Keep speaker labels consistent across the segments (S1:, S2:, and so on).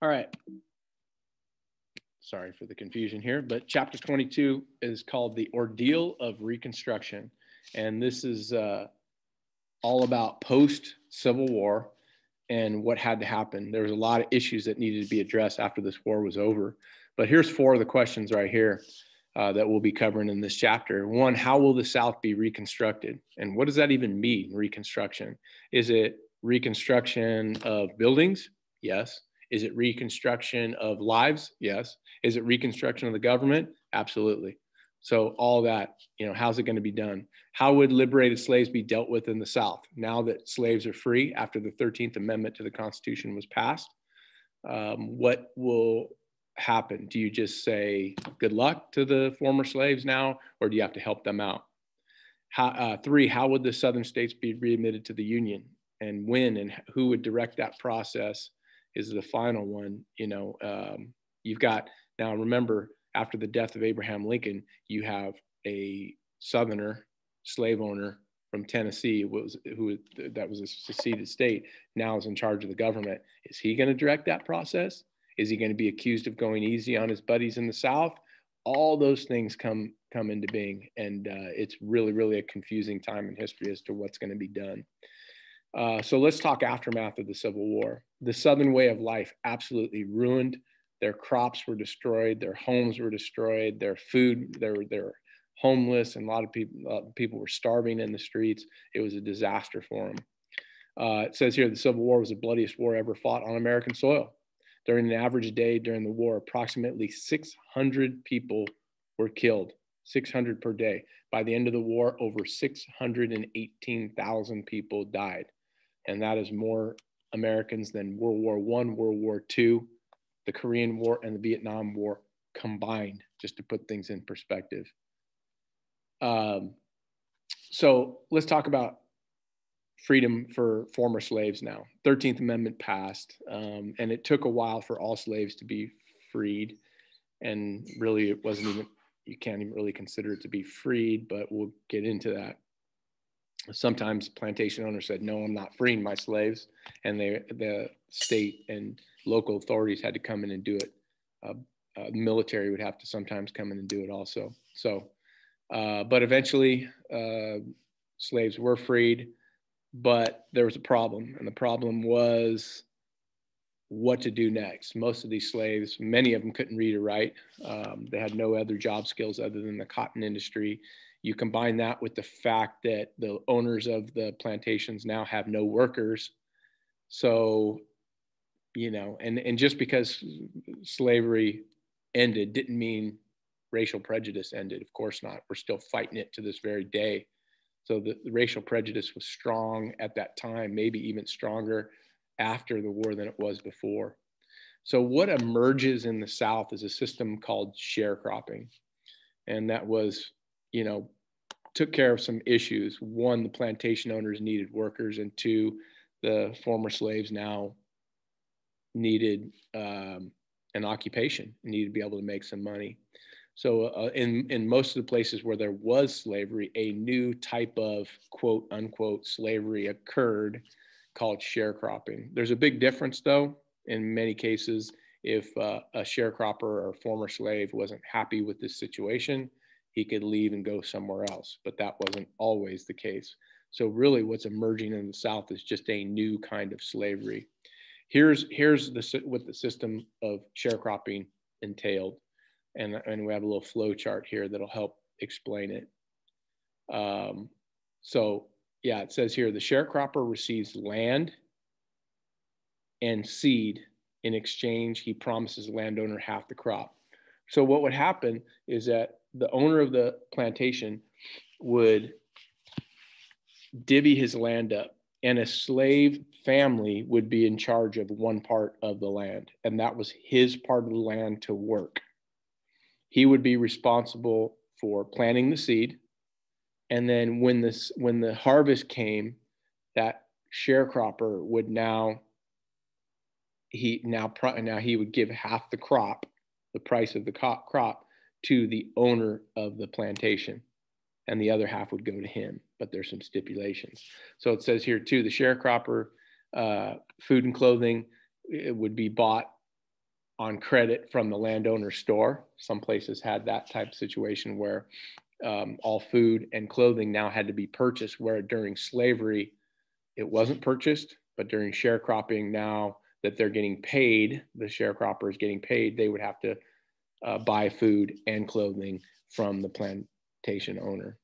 S1: All right. Sorry for the confusion here, but chapter 22 is called The Ordeal of Reconstruction. And this is all about post-Civil War and what had to happen. There was a lot of issues that needed to be addressed after this war was over. But here's 4 of the questions right here that we'll be covering in this chapter. 1, how will the South be reconstructed? And what does that even mean, reconstruction? Is it reconstruction of buildings? Yes. Is it reconstruction of lives? Yes. Is it reconstruction of the government? Absolutely. So all that, how's it going to be done? How would liberated slaves be dealt with in the South now that slaves are free after the 13th Amendment to the Constitution was passed? What will happen? Do you just say good luck to the former slaves now, or do you have to help them out? 3, how would the Southern states be readmitted to the Union, and when and who would direct that process is the final one. You've got, now remember, after the death of Abraham Lincoln, you have a Southerner slave owner from Tennessee that was a seceded state, now is in charge of the government. Is he going to direct that process? Is he going to be accused of going easy on his buddies in the South? All those things come into being, and it's really, really a confusing time in history as to what's going to be done. So let's talk aftermath of the Civil War. The Southern way of life absolutely ruined. Their crops were destroyed. Their homes were destroyed. Their food, they were homeless, and a lot of people were starving in the streets. It was a disaster for them. It says here the Civil War was the bloodiest war ever fought on American soil. During an average day during the war, approximately 600 people were killed, 600 per day. By the end of the war, over 618,000 people died. And that is more Americans than World War I, World War II, the Korean War, and the Vietnam War combined, just to put things in perspective. So let's talk about freedom for former slaves now. 13th Amendment passed, and it took a while for all slaves to be freed. And really, it wasn't even, you can't even really consider it to be freed, but we'll get into that. Sometimes plantation owners said, no, I'm not freeing my slaves. And the state and local authorities had to come in and do it. The military would have to sometimes come in and do it also. So, but eventually slaves were freed, but there was a problem. And the problem was what to do next. Most of these slaves, many of them couldn't read or write. They had no other job skills other than the cotton industry. You combine that with the fact that the owners of the plantations now have no workers. So, and just because slavery ended didn't mean racial prejudice ended. Of course not. We're still fighting it to this very day. So the racial prejudice was strong at that time, maybe even stronger after the war than it was before. So what emerges in the South is a system called sharecropping. And that was, took care of some issues. 1, the plantation owners needed workers, and 2, the former slaves now needed an occupation, needed to be able to make some money. So in most of the places where there was slavery, a new type of quote unquote slavery occurred called sharecropping. There's a big difference though. In many cases, if a sharecropper or former slave wasn't happy with this situation, he could leave and go somewhere else, but that wasn't always the case. So really what's emerging in the South is just a new kind of slavery. Here's what the system of sharecropping entailed. And we have a little flow chart here that'll help explain it. So yeah, it says here, the sharecropper receives land and seed. In exchange, he promises the landowner half the crop. So what would happen is that the owner of the plantation would divvy his land up, and a slave family would be in charge of one part of the land, and that was his part of the land to work. He would be responsible for planting the seed, and then when the harvest came, that sharecropper would he would give half the crop, the price of the crop, to the owner of the plantation, and the other half would go to him. But there's some stipulations. So it says here too, the sharecropper, food and clothing, it would be bought on credit from the landowner's store. Some places had that type of situation where all food and clothing now had to be purchased, where during slavery, it wasn't purchased, but during sharecropping, now that they're getting paid, the sharecropper is getting paid, they would have to buy food and clothing from the plantation owner.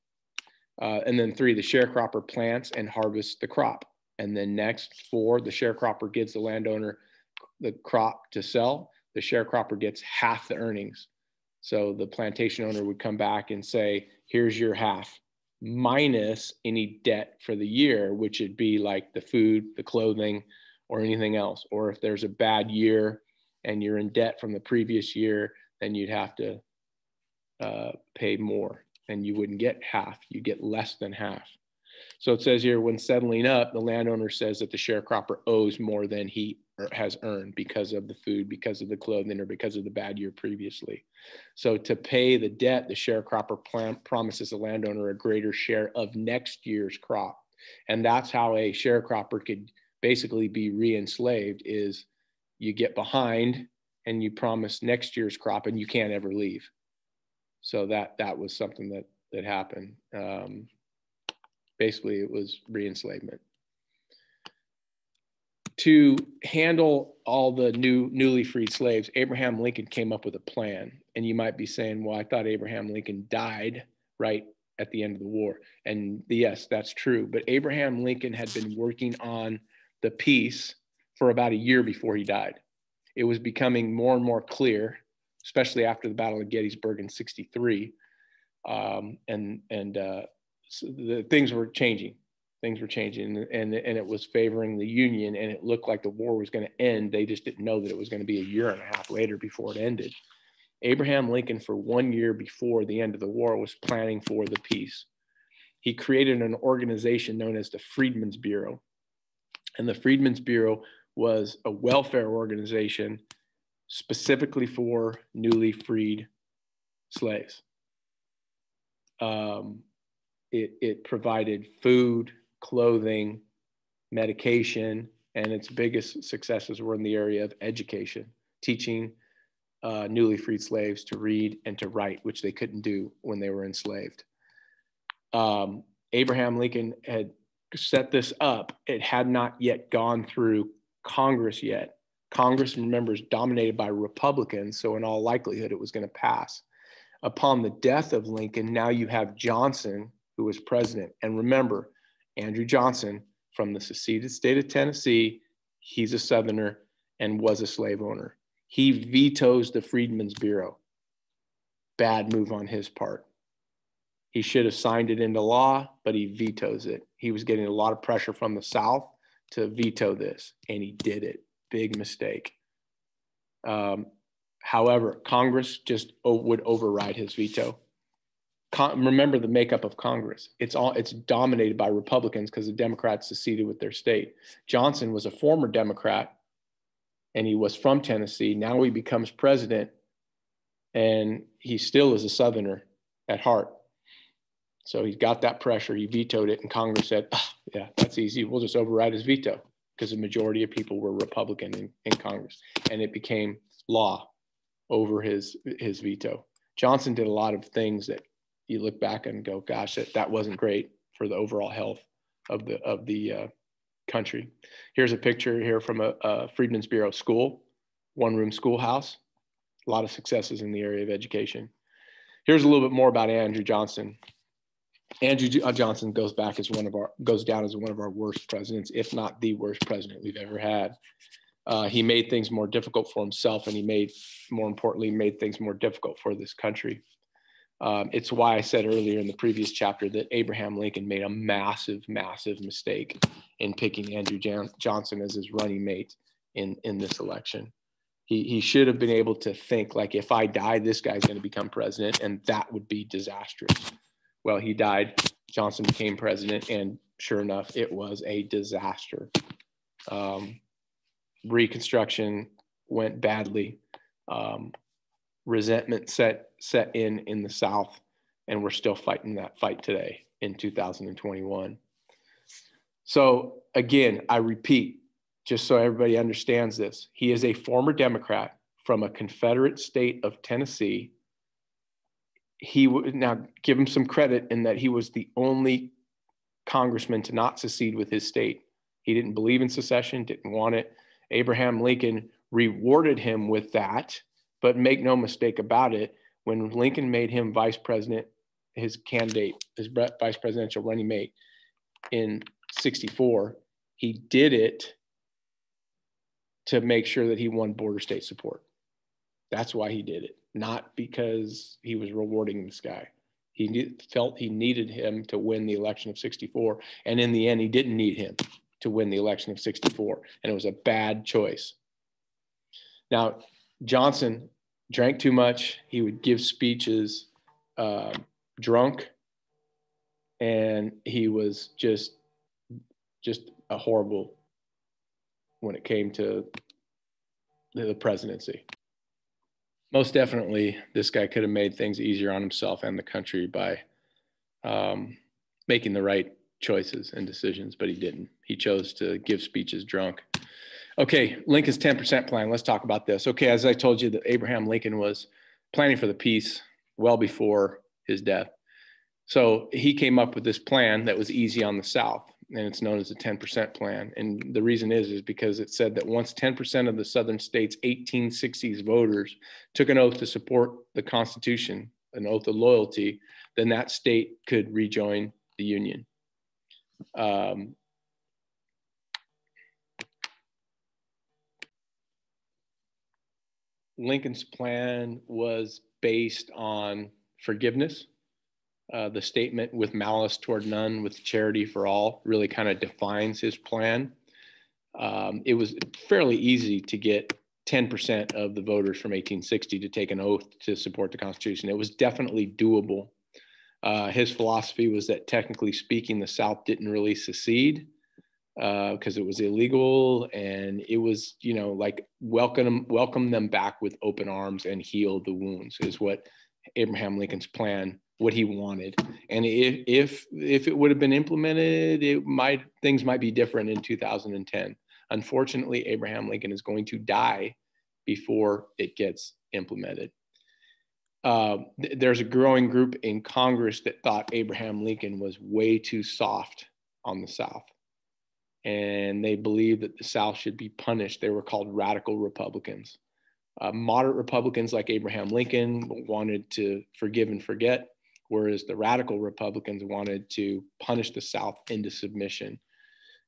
S1: And then 3, the sharecropper plants and harvests the crop. And then next, 4, the sharecropper gives the landowner the crop to sell. The sharecropper gets half the earnings. So the plantation owner would come back and say, here's your half, minus any debt for the year, which would be like the food, the clothing, or anything else. Or if there's a bad year and you're in debt from the previous year, then you'd have to pay more, and you wouldn't get half, you get less than half. So it says here, when settling up, the landowner says that the sharecropper owes more than he has earned because of the food, because of the clothing, or because of the bad year previously. So to pay the debt, the sharecropper promises the landowner a greater share of next year's crop. And that's how a sharecropper could basically be re-enslaved, is you get behind and you promise next year's crop and you can't ever leave. So that was something that happened. Basically, it was re-enslavement. To handle all the newly freed slaves, Abraham Lincoln came up with a plan. And you might be saying, well, I thought Abraham Lincoln died right at the end of the war. And yes, that's true. But Abraham Lincoln had been working on the peace for about a year before he died. It was becoming more and more clear, especially after the Battle of Gettysburg in '63. So the things were changing. Things were changing, and it was favoring the Union, and it looked like the war was going to end. They just didn't know that it was going to be a year and a half later before it ended. Abraham Lincoln, for 1 year before the end of the war, was planning for the peace. He created an organization known as the Freedmen's Bureau. And the Freedmen's Bureau was a welfare organization specifically for newly freed slaves. It provided food, clothing, medication, and its biggest successes were in the area of education, teaching newly freed slaves to read and to write, which they couldn't do when they were enslaved. Abraham Lincoln had set this up. It had not yet gone through Congress yet. Congress, remember, is dominated by Republicans, so in all likelihood, it was going to pass. Upon the death of Lincoln, now you have Johnson, who was president. And remember, Andrew Johnson, from the seceded state of Tennessee, he's a Southerner and was a slave owner. He vetoes the Freedmen's Bureau. Bad move on his part. He should have signed it into law, but he vetoes it. He was getting a lot of pressure from the South to veto this, and he did it. Big mistake. However, Congress just would override his veto. Remember the makeup of Congress. It's dominated by Republicans because the Democrats seceded with their state. Johnson was a former Democrat, and he was from Tennessee. Now he becomes president, and he still is a Southerner at heart. So he's got that pressure. He vetoed it, and Congress said, oh, yeah, that's easy. We'll just override his veto, because the majority of people were Republican in Congress, and it became law over his veto. Johnson did a lot of things that you look back and go, gosh, that wasn't great for the overall health of the country. Here's a picture here from a Freedmen's Bureau school, one-room schoolhouse. A lot of successes in the area of education. Here's a little bit more about Andrew Johnson. Andrew Johnson goes down as one of our worst presidents, if not the worst president we've ever had. He made things more difficult for himself, and more importantly, made things more difficult for this country. It's why I said earlier in the previous chapter that Abraham Lincoln made a massive, massive mistake in picking Andrew Johnson as his running mate in this election. He should have been able to think, like, if I die, this guy's going to become president, and that would be disastrous. Well, he died, Johnson became president, and sure enough, it was a disaster. Reconstruction went badly. Resentment set in the South, and we're still fighting that fight today in 2021. So again, I repeat, just so everybody understands this, he is a former Democrat, from a Confederate state of Tennessee. He would now give him some credit in that he was the only congressman to not secede with his state. He didn't believe in secession, didn't want it. Abraham Lincoln rewarded him with that, but make no mistake about it, when Lincoln made him vice president, his candidate, his vice presidential running mate in 64, he did it to make sure that he won border state support. That's why he did it, not because he was rewarding this guy. He felt he needed him to win the election of 64. And in the end, he didn't need him to win the election of 64. And it was a bad choice. Now, Johnson drank too much. He would give speeches drunk. And he was just a horrible when it came to the presidency. Most definitely, this guy could have made things easier on himself and the country by making the right choices and decisions, but he didn't. He chose to give speeches drunk. Okay, Lincoln's 10% plan. Let's talk about this. Okay, as I told you, that Abraham Lincoln was planning for the peace well before his death. So he came up with this plan that was easy on the South, and it's known as the 10% plan. And the reason is because it said that once 10% of the Southern states' 1860s voters took an oath to support the Constitution, an oath of loyalty, then that state could rejoin the Union. Lincoln's plan was based on forgiveness. The statement "with malice toward none, with charity for all" really kind of defines his plan. It was fairly easy to get 10% of the voters from 1860 to take an oath to support the Constitution. It was definitely doable. His philosophy was that technically speaking, the South didn't really secede because it was illegal, and it was, like welcome them back with open arms and heal the wounds is what Abraham Lincoln's plan, what he wanted. And if it would have been implemented, things might be different in 2010. Unfortunately, Abraham Lincoln is going to die before it gets implemented. There's a growing group in Congress that thought Abraham Lincoln was way too soft on the South. And they believed that the South should be punished. They were called radical Republicans. Moderate Republicans like Abraham Lincoln wanted to forgive and forget, whereas the radical Republicans wanted to punish the South into submission.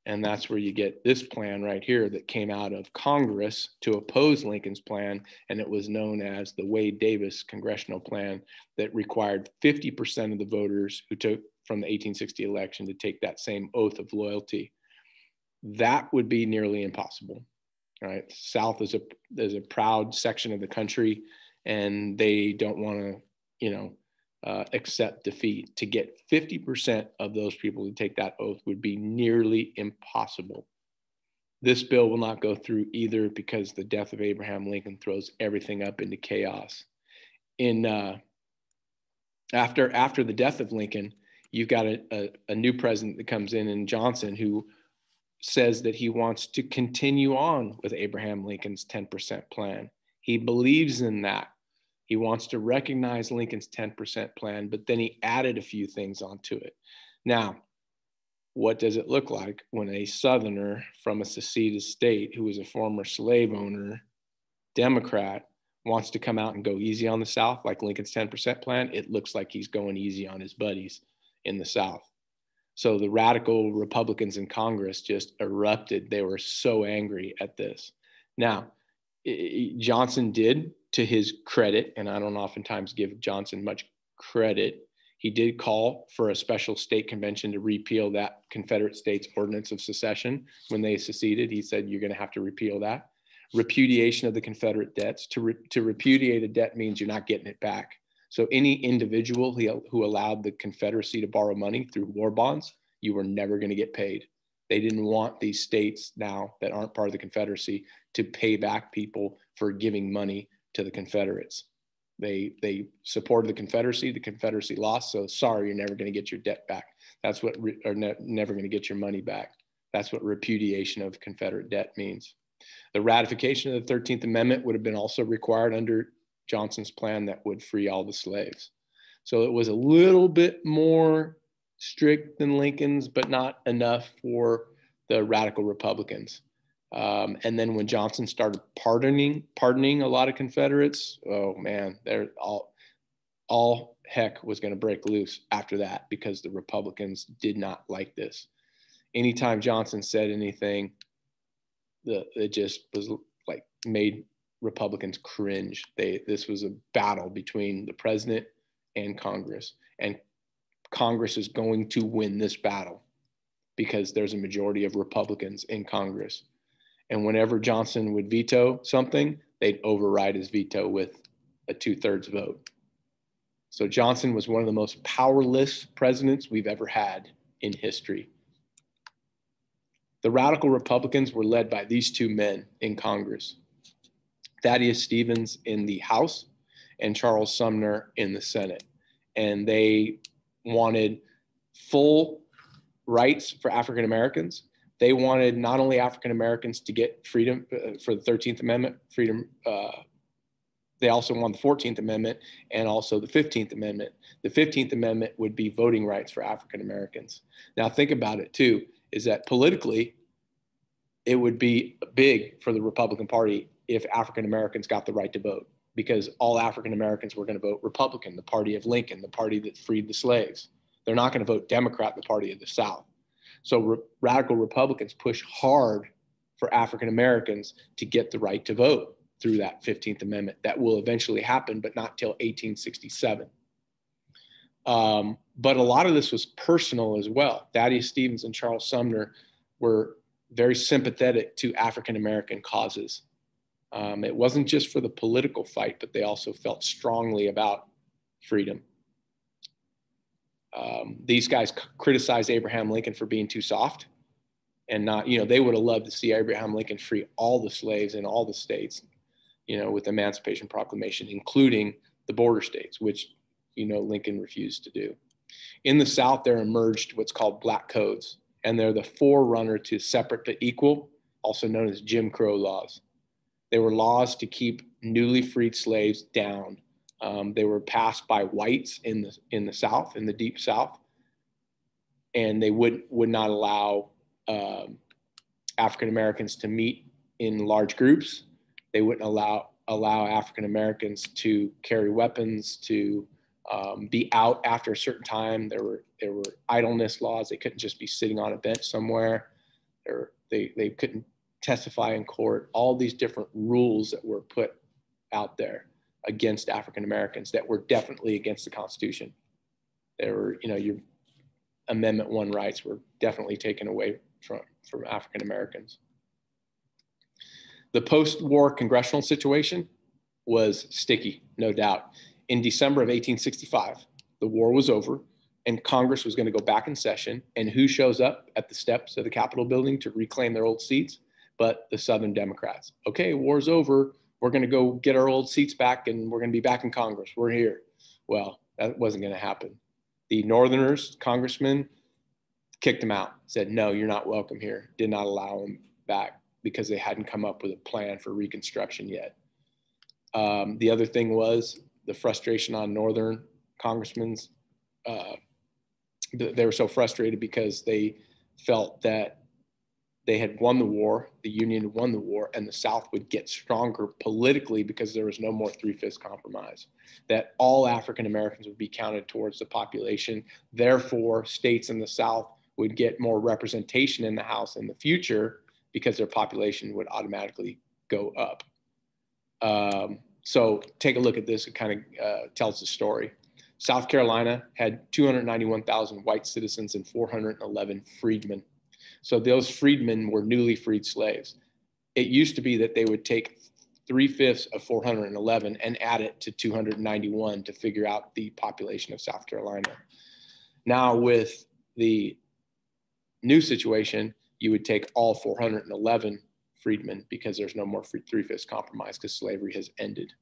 S1: And that's where you get this plan right here that came out of Congress to oppose Lincoln's plan. And it was known as the Wade Davis Congressional Plan, that required 50% of the voters who took from the 1860 election to take that same oath of loyalty. That would be nearly impossible. Right? South is a proud section of the country, and they don't want to, accept defeat. To get 50% of those people to take that oath would be nearly impossible. This bill will not go through either because the death of Abraham Lincoln throws everything up into chaos. After the death of Lincoln, you've got a new president that comes in Johnson, who says that he wants to continue on with Abraham Lincoln's 10% plan. He believes in that. He wants to recognize Lincoln's 10% plan, but then he added a few things onto it. Now, what does it look like when a Southerner from a seceded state who is a former slave owner, Democrat, wants to come out and go easy on the South like Lincoln's 10% plan? It looks like he's going easy on his buddies in the South. So the radical Republicans in Congress just erupted. They were so angry at this. Now, Johnson did, to his credit, and I don't oftentimes give Johnson much credit, he did call for a special state convention to repeal that Confederate States Ordinance of Secession when they seceded. He said, you're going to have to repeal that. Repudiation of the Confederate debts. To repudiate a debt means you're not getting it back. So any individual who allowed the Confederacy to borrow money through war bonds, you were never going to get paid. They didn't want these states now that aren't part of the Confederacy to pay back people for giving money to the Confederates. They supported the Confederacy lost, so sorry, you're never going to get your debt back. Never going to get your money back. That's what repudiation of Confederate debt means. The ratification of the 13th Amendment would have been also required under Johnson's plan that would free all the slaves. So it was a little bit more strict than Lincoln's, but not enough for the radical Republicans. And then when Johnson started pardoning a lot of Confederates, oh man, they're all heck was going to break loose after that, because the Republicans did not like this. Anytime Johnson said anything, it just was like made Republicans cringe. This was a battle between the president and Congress, and Congress is going to win this battle because there's a majority of Republicans in Congress. And whenever Johnson would veto something, they'd override his veto with a 2/3 vote. So Johnson was one of the most powerless presidents we've ever had in history. The radical Republicans were led by these two men in Congress, Thaddeus Stevens in the House and Charles Sumner in the Senate. And they wanted full rights for African Americans. They wanted not only African Americans to get freedom for the 13th Amendment, freedom, they also wanted the 14th Amendment and also the 15th Amendment. The 15th Amendment would be voting rights for African Americans. Now think about it too, is that politically, it would be big for the Republican Party if African Americans got the right to vote, because all African Americans were going to vote Republican, the party of Lincoln, the party that freed the slaves. They're not going to vote Democrat, the party of the South. So radical Republicans push hard for African Americans to get the right to vote through that 15th Amendment. That will eventually happen, but not till 1867. But a lot of this was personal as well. Thaddeus Stevens and Charles Sumner were very sympathetic to African American causes. It wasn't just for the political fight, but they also felt strongly about freedom. These guys criticized Abraham Lincoln for being too soft and not, they would have loved to see Abraham Lincoln free all the slaves in all the states, with the Emancipation Proclamation, including the border states, which, Lincoln refused to do. In the South, there emerged what's called black codes, and they're the forerunner to separate but equal, also known as Jim Crow laws. They were laws to keep newly freed slaves down. They were passed by whites in the South, in the deep South, and they would not allow African Americans to meet in large groups. They wouldn't allow African Americans to carry weapons, to be out after a certain time. There were idleness laws. They couldn't just be sitting on a bench somewhere. They couldn't testify in court. All these different rules that were put out there against African Americans that were definitely against the Constitution. There were, your Amendment 1 rights were definitely taken away from African Americans. The post-war congressional situation was sticky, no doubt. In December of 1865, the war was over and Congress was going to go back in session. And who shows up at the steps of the Capitol building to reclaim their old seats? But the Southern Democrats. Okay, war's over. We're going to go get our old seats back and we're going to be back in Congress. We're here. Well, that wasn't going to happen. The Northerners, congressmen, kicked them out, said, no, you're not welcome here. Did not allow them back because they hadn't come up with a plan for Reconstruction yet. The other thing was the frustration on Northern congressmen's. They were so frustrated because they felt that they had won the war, the Union had won the war, and the South would get stronger politically because there was no more 3/5 compromise, that all African Americans would be counted towards the population. Therefore, states in the South would get more representation in the House in the future because their population would automatically go up. So take a look at this. It kind of tells the story. South Carolina had 291,000 white citizens and 411 freedmen. So those freedmen were newly freed slaves. It used to be that they would take 3/5 of 411 and add it to 291 to figure out the population of South Carolina. Now with the new situation, you would take all 411 freedmen because there's no more 3/5 compromise because slavery has ended.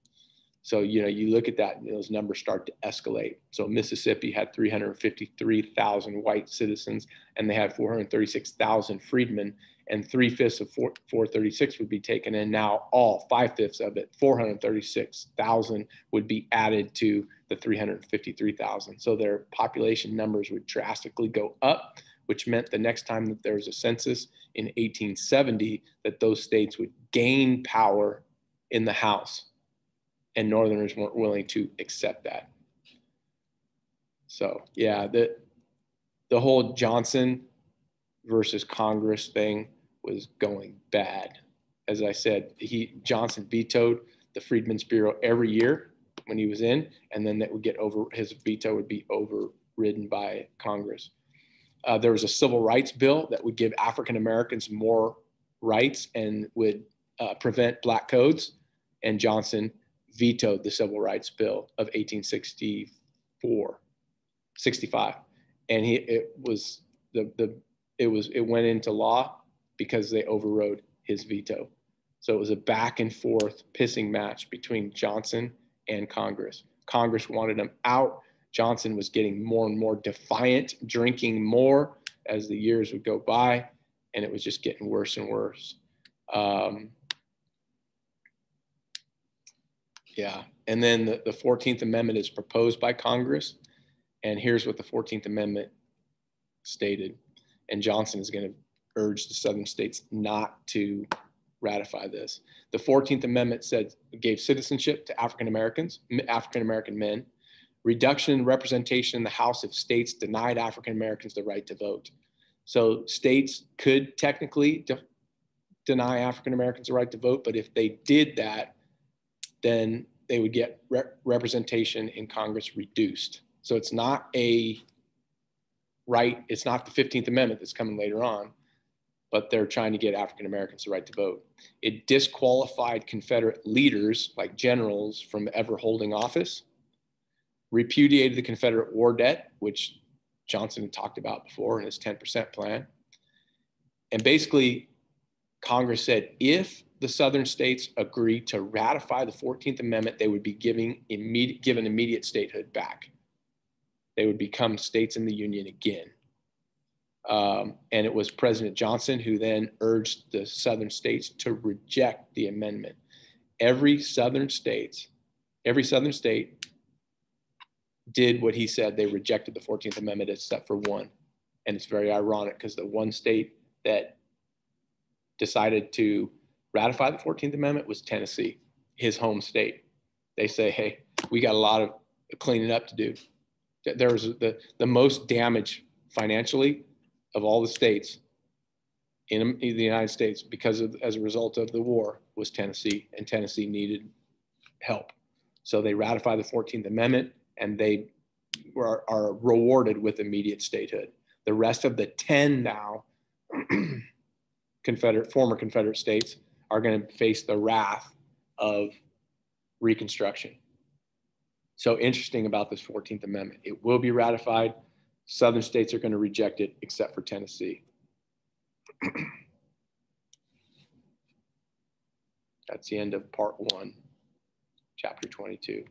S1: So, you look at that and those numbers start to escalate. So Mississippi had 353,000 white citizens and they had 436,000 freedmen. and 3/5 of 436 would be taken. And now all 5/5 of it, 436,000, would be added to the 353,000. So their population numbers would drastically go up, which meant the next time that there was a census in 1870, that those states would gain power in the House, and Northerners weren't willing to accept that. So yeah, the whole Johnson versus Congress thing was going bad. As I said, Johnson vetoed the Freedmen's Bureau every year when he was in, and then that would get his veto would be overridden by Congress. There was a civil rights bill that would give African Americans more rights and would prevent black codes, and Johnson vetoed the civil rights bill of 1865, and it went into law because they overrode his veto. So it was a back and forth pissing match between Johnson and Congress. Congress wanted him out. Johnson was getting more and more defiant, drinking more as the years would go by, and it was just getting worse and worse. Yeah, and then the 14th Amendment is proposed by Congress, and here's what the 14th Amendment stated. And Johnson is going to urge the southern states not to ratify this. The 14th Amendment gave citizenship to African American men, reduction in representation in the House if states denied African Americans the right to vote. So states could technically deny African Americans the right to vote, but if they did that, then they would get representation in Congress reduced. So it's not a right, it's not the 15th Amendment that's coming later on, but they're trying to get African Americans the right to vote. It disqualified Confederate leaders like generals from ever holding office, repudiated the Confederate war debt, which Johnson had talked about before in his 10% plan. And basically, Congress said if the southern states agreed to ratify the 14th Amendment, they would be given immediate statehood back. They would become states in the Union again. And it was President Johnson who then urged the southern states to reject the amendment. Every southern state did what he said. They rejected the 14th Amendment except for one. And it's very ironic because the one state that decided to ratify the 14th Amendment was Tennessee, his home state. They say, hey, we got a lot of cleaning up to do. There was the most damage financially of all the states in the United States as a result of the war was Tennessee, and Tennessee needed help. So they ratified the 14th Amendment, and they are rewarded with immediate statehood. The rest of the 10 now former Confederate states are going to face the wrath of Reconstruction. So interesting about this 14th Amendment. It will be ratified. Southern states are going to reject it, except for Tennessee. That's the end of part 1, chapter 22.